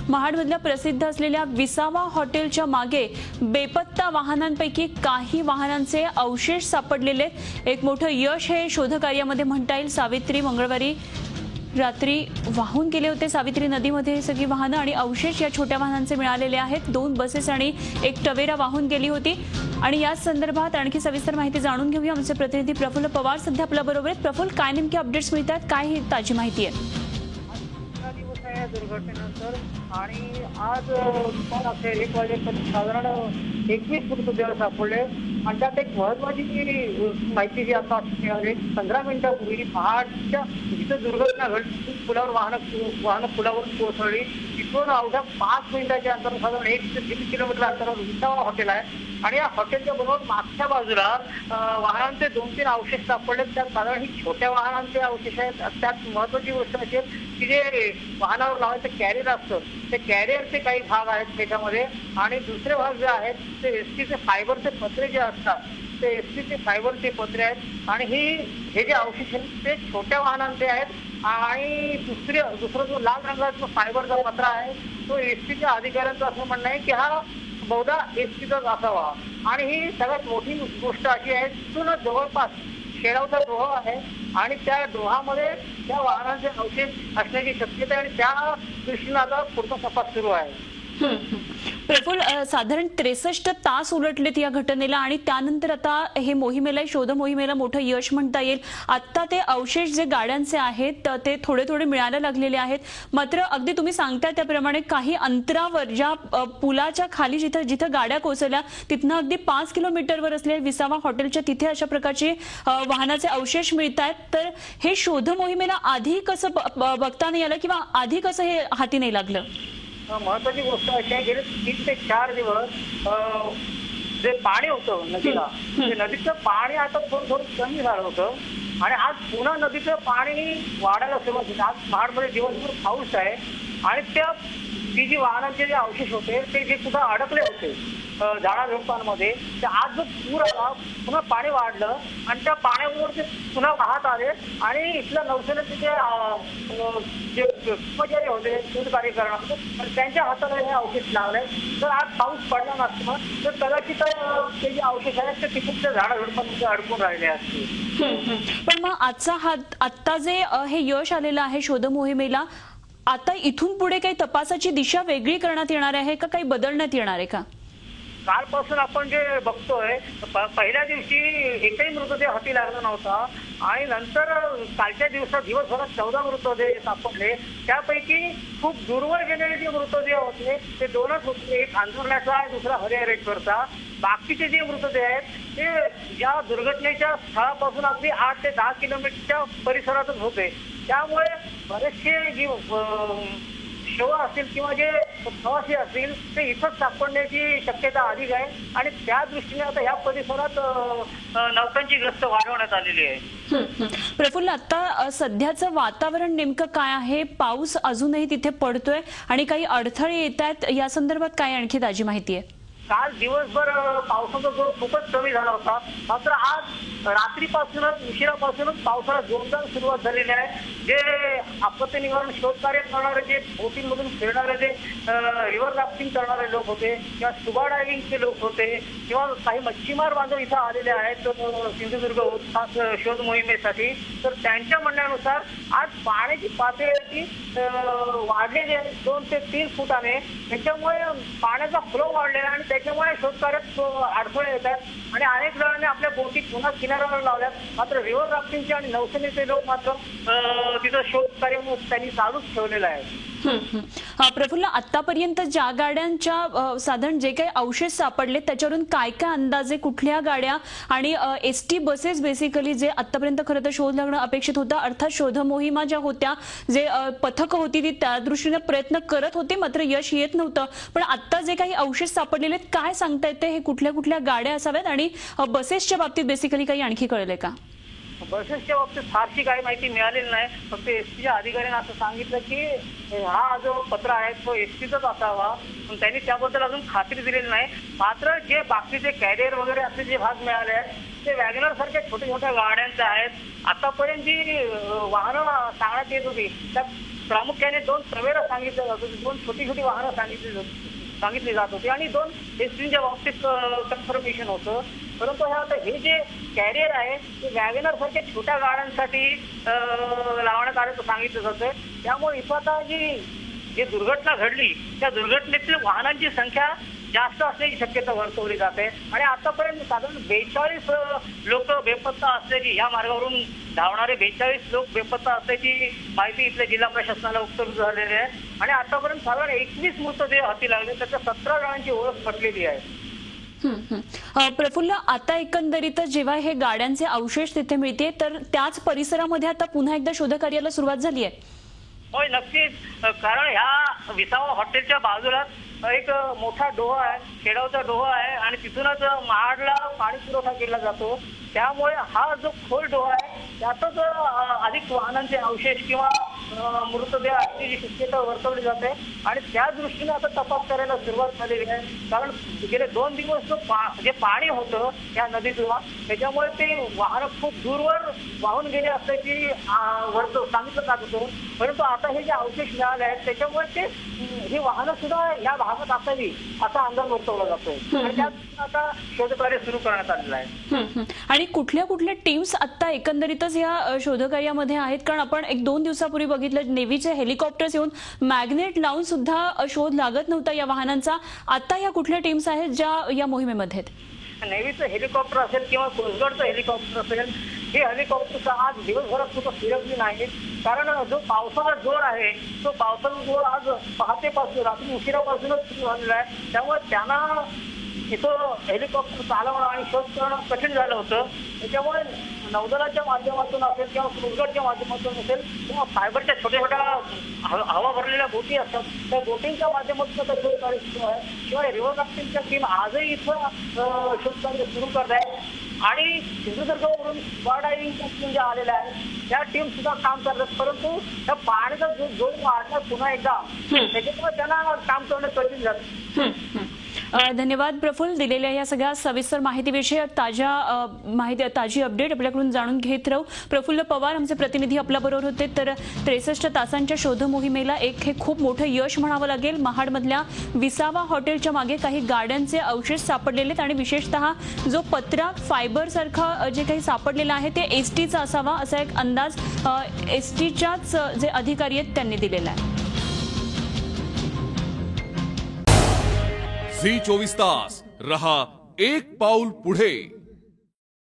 महाडमधल्या प्रसिद्ध असलेल्या विसावा हॉटेलच्या मागे बेपत्ता वाहनांपैकी काही वाहनांचे अवशेष सापडलेले। एक मोठं यश हे शोधकार्यामध्ये म्हणता येईल। सावित्री मंगळवारी रात्री वाहून गेले होते सावित्री नदीमध्ये सगळी वाहनं आणि अवशेष या छोट्या वाहनांचे मिळालेले आहेत। 2 बसेस आणि एक टवेरा वाहून गेली होती आणि या संदर्भात आणखी सविस्तर माहिती जाणून घेऊया। आमचे प्रतिनिधी प्रफुल्ल पवार सध्या आपल्या बरोबर आहेत। प्रफुल्ल, काय नेमके अपडेट्स मिळतात, काय ही ताजी माहिती आहे? दुर्घटनेनंतर आणि आज दुपार अखेर 1 वाजेपर्यंत साधारण 21 मृतदेह सापडले आणि त्यात एक महत्वाची माहिती जी आता मिळाली। 15 मिनिटांपूर्वी महाडच्या जिथे दुर्घटना घडली पुलावर वाहनं पुलावर कोसळली, तिथून अवघ्या 5 मिनिटाच्या अंतरावर साधारण 1 ते 3 किलोमीटर अंतरावर विसावा हॉटेल आहे आणि या हॉटेलच्या बरोबर मागच्या बाजूला वाहनांचे 2-3 अवशेष सापडले। त्यात साधारण ही छोट्या वाहनांचे अवशेष आहेत। त्यात महत्वाची गोष्ट असेल की जे वाहनावर लावायचं कॅरियर असतं ते कॅरियरचे काही भाग आहेत त्याच्यामध्ये आणि दुसरे भाग जे आहेत ते एसटीचे फायबरचे पत्रे जे असतात ते एसटीचे फायबरचे पत्रे आहेत आणि हे जे अवशेष आहेत ते छोट्या वाहनांचे आहेत आणि दुसरा जो लाल रंगाचा फायबरचा पत्रा आहे तो एसटीच्या अधिकाऱ्यांचं असं म्हणणं आहे की हा बहुधा एसटीचाच असावा। आणि ही सगळ्यात मोठी गोष्ट अशी आहे तिथूनच जवळपास शेळावचा डोह आहे आणि त्या डोहामध्ये त्या वाहनांचे अवशेष असण्याची शक्यता आहे आणि त्या दृष्टीने आता पुढचा तपास सुरू आहे। प्रफुल्ल, साधारण 63 तास उलटलेत या घटनेला आणि त्यानंतर आता हे मोहिमेला शोध मोहिमेला मोठं यश म्हणता येईल। आता ते अवशेष जे गाड्यांचे आहेत ते थोडे थोडे मिळायला लागलेले आहेत, मात्र अगदी तुम्ही सांगताय त्याप्रमाणे काही अंतरावर ज्या पुलाच्या खाली जिथं गाड्या कोसळल्या तिथनं अगदी 5 किलोमीटरवर असलेल्या विसावा हॉटेलच्या तिथे अशा प्रकारचे वाहनाचे अवशेष मिळत आहेत। तर हे शोध मोहिमेला आधी कसं बघता नाही आलं किंवा आधी कसं हे हाती नाही लागलं? महत्वाची गोष्ट अशी आहे गेले 3 ते 4 दिवस जे पाणी होतं नदीला ते नदीचं पाणी आता थोडं कमी झालं होतं आणि आज पुन्हा नदीचं पाणी वाढायला सुरुवात झाली। आज महाडमध्ये दिवसभर पाऊस आहे आणि ती जी वाहनांचे जे अवशेष होते ते जे सुद्धा अडकले होते झाडाझुडपांमध्ये ते आज जो पूर आला पुन्हा पाणी वाढलं आणि त्या पाण्याबरोबर ते पुन्हा वाहत आले आणि इथल्या नौसेनेचे जे कर्मचारी होते शोध कार्य करणार त्यांच्या हाताला हे अवशेष लागले। जर आज पाऊस पडला नसता तर कदाचित ते जे अवशेष आहेत ते तिथल्या झाडाझुडपांमध्ये अडकून राहिले असते। पण मग आत्ता जे हे यश आलेलं आहे शोध मोहिमेला, आता इथून पुढे काही तपासाची दिशा वेगळी करण्यात येणार आहे का, काही बदलण्यात येणार आहे का? कालपासून आपण जे बघतोय पहिल्या दिवशी एकही मृतदेह हाती लागला नव्हता आणि नंतर कालच्या दिवसात दिवसभरात 14 मृतदेह सापडले। त्यापैकी खूप दूरवर गेलेले जे मृतदेह होते ते 2च होते, एक आंदोलनाचा आहे दुसरा हरिहरेश्वरचा। बाकीचे जे मृतदेह आहेत ते या दुर्घटनेच्या स्थळापासून अगदी 8 ते 10 किलोमीटरच्या परिसरातच होते। त्यामुळे बरेचसे जी शव असतील किंवा जे प्रवासी असतील ते इथंच सापडण्याची शक्यता अधिक आहे आणि त्या दृष्टीने आता या परिसरात नौकांची गस्त वाढवण्यात आलेली आहे। प्रफुल्ल, आता सध्याचं वातावरण नेमकं काय आहे? पाऊस अजूनही तिथे पडतोय आणि काही अडथळे येत आहेत, या संदर्भात काय आणखी ताजी माहिती आहे? काल दिवसभर पावसाचा जोर खूपच कमी झाला होता, मात्र आज रात्रीपासूनच उशिरापासूनच पावसाला जोरदार सुरुवात झालेली आहे। जे आपत्ती निवारण शोध कार्य करणारे जे बोटिंगमधून फिरणारे जे रिव्हर राफ्टिंग करणारे लोक होते किंवा स्कुबा डायव्हिंगचे लोक होते किंवा काही मच्छीमार बांधव इथं आलेले आहेत सिंधुदुर्ग शोध मोहिमेसाठी, तर त्यांच्या म्हणण्यानुसार आज पाण्याची पातळी वाढलेली आहे 2 ते 3 फुटाने। त्याच्यामुळे पाण्याचा फ्लो वाढलेला आणि त्याच्यामुळे शोधकार्यात अडथळे येतात आणि अनेक जणांनी आपल्या बोटी पुन्हा किनाऱ्यावर लावल्यात, मात्र रिव्हर राफ्टिंगचे आणि नौसेनेचे लोक मात्र तिथं शोधकार्य त्यांनी चालूच ठेवलेलं आहे। प्रफुल्ल, आतापर्यंत ज्या गाड्यांच्या साधारण जे काही अवशेष सापडले त्याच्यावरून काय काय अंदाजे कुठल्या गाड्या आणि एसटी बसेस बेसिकली जे आतापर्यंत खरं तर शोध लागणं अपेक्षित होतं, अर्थात शोध मोहिमा ज्या होत्या जे पथक होती ती त्या दृष्टीने प्रयत्न करत होते मात्र यश येत नव्हतं, पण आता जे काही अवशेष सापडलेले काय सांगता येते हे कुठल्या कुठल्या गाड्या असाव्यात आणि बसेसच्या बाबतीत बेसिकली काही आणखी कळले का? बसेसच्या बाबतीत फारशी काही माहिती मिळालेली नाही, फक्त एसटीच्या अधिकाऱ्यांनी असं सांगितलं की हा जो पत्र आहे तो एसटीचाच असावा, पण त्यांनी त्याबद्दल अजून खात्री दिलेली नाही। मात्र जे बाकीचे कॅरियर वगैरे असे जे भाग मिळाले आहेत ते वॅगनर सारख्या छोट्या छोट्या गाड्यांचे आहेत। आतापर्यंत जी वाहनं सांगण्यात येत होती त्यात प्रामुख्याने 2 तवेरा सांगितलं जात होते, 2 छोटी छोटी वाहनं सांगितली जात होती आणि 2 एसटीच्या बाबतीत कन्फर्मेशन होतं. परंतु आता हे जे कॅरियर आहे ते वॅगनर सारख्या छोट्या गाड्यांसाठी लावण्यात आल्याचं सांगितलं जातं. त्यामुळे इथं आता जी दुर्घटना घडली त्या दुर्घटनेतील वाहनांची संख्या जास्त असण्याची शक्यता वर्तवली जाते आणि आतापर्यंत साधारण 42 लोक बेपत्ता असल्याची, या मार्गावरून धावणारे 42 लोक बेपत्ता असल्याची माहिती इथल्या जिल्हा प्रशासनाला उपलब्ध झालेली आहे आणि आतापर्यंत साधारण 21 मृतदेह हाती लागले, त्याच्या 17 जणांची ओळख पटलेली आहे. प्रफुल्ल, आता एकंदरीतच जेव्हा हे गाड्यांचे अवशेष तिथे मिळते तर त्याच परिसरामध्ये आता पुन्हा एकदा शोधकार्याला सुरुवात झाली आहे. होय, नक्कीच. कारण ह्या विसावा हॉटेलच्या बाजूला एक मोठा डोह आहे, खेडावचा डोह आहे आणि तिथूनच महाडला पाणी पुरवठा केला जातो. त्यामुळे हा जो खोल डोह आहे त्यातच अधिक वाहनांचे अवशेष किंवा मृतदेह असण्याची शक्यता वर्तवली जाते आणि त्या दृष्टीने आता तपास करायला सुरुवात झालेली आहे. कारण गेले 2 दिवस जे पाणी होतं या नदीतून त्याच्यामुळे ते वाहनं खूप दूरवर वाहून गेले असल्याची सांगितलं जात होतं. परंतु आता हे जे अवशेष मिळाले आहेत त्याच्यामुळे ते ही वाहनं सुद्धा या भागात असावी असा अंदाज वर्तवला जातोय आणि त्यात आता शोधकार्य सुरू करण्यात आलेलं आहे. आणि कुठल्या कुठल्या टीम्स आता एकंदरीतच या शोधकार्यामध्ये आहेत? कारण आपण 1-2 दिवसापूर्वी बघितलं नेव्हीचे हेलिकॉप्टर्स येऊन मॅग्नेट लावून सुद्धा शोध लागत नव्हता या वाहनांचा. आता या कुठल्या टीम्स आहेत ज्या या मोहिमेमध्ये आहेत? नेव्हीचं हेलिकॉप्टर असेल किंवा कोस्टगार्डचं हेलिकॉप्टर असेल, हे हेलिकॉप्टर आज दिवसभरात कुठं फिरकली नाही. कारण जो पावसाचा जोर आहे तो पावसाचा जोर आज पहाटेपासून रात्री उशिरापासूनच सुरू झालेला आहे. त्यामुळे त्यांना इथं हेलिकॉप्टर चालवणं आणि शोध करणं कठीण झालं होतं. त्याच्यामुळे नौदलाच्या माध्यमातून असेल किंवा कोस्टगार्डच्या माध्यमातून असेल किंवा फायबरच्या छोट्या छोट्या हवा भरलेल्या बोटी असतात त्या बोटींच्या माध्यमातून शोध कार्य सुरू आहे. शिवाय रिव्हर राफ्टिंगच्या टीम आजही इथं शोध कार्य सुरू करत आहे आणि सिंधुदुर्गवरून स्कुबा डायव्हिंगच्या टीम ज्या आलेल्या आहेत त्या टीम सुद्धा काम करतात. परंतु त्या पाण्याचा जो जोर वाढला पुन्हा एकदा त्याच्यामुळे त्यांना काम करणं कठीण झालं. धन्यवाद प्रफुल्ल, दिलेल्या या सगळ्या सविस्तर माहितीविषयी ताजी अपडेट आपल्याकडून जाणून घेत राहू. प्रफुल्ल पवार आमचे प्रतिनिधी आपल्याबरोबर होते. तर 63 तासांच्या शोध मोहिमेला हे खूप मोठं यश म्हणावं लागेल. महाडमधल्या विसावा हॉटेलच्या मागे काही गाड्यांचे अवशेष सापडलेले आहेत आणि विशेषतः जो पत्रा फायबर सारखा जे काही सापडलेला आहे ते एसटीचा असावा असा एक अंदाज एसटीच्याच जे अधिकारी आहेत त्यांनी दिलेला आहे. झी 24 तास रहा एक पाऊल पुढे.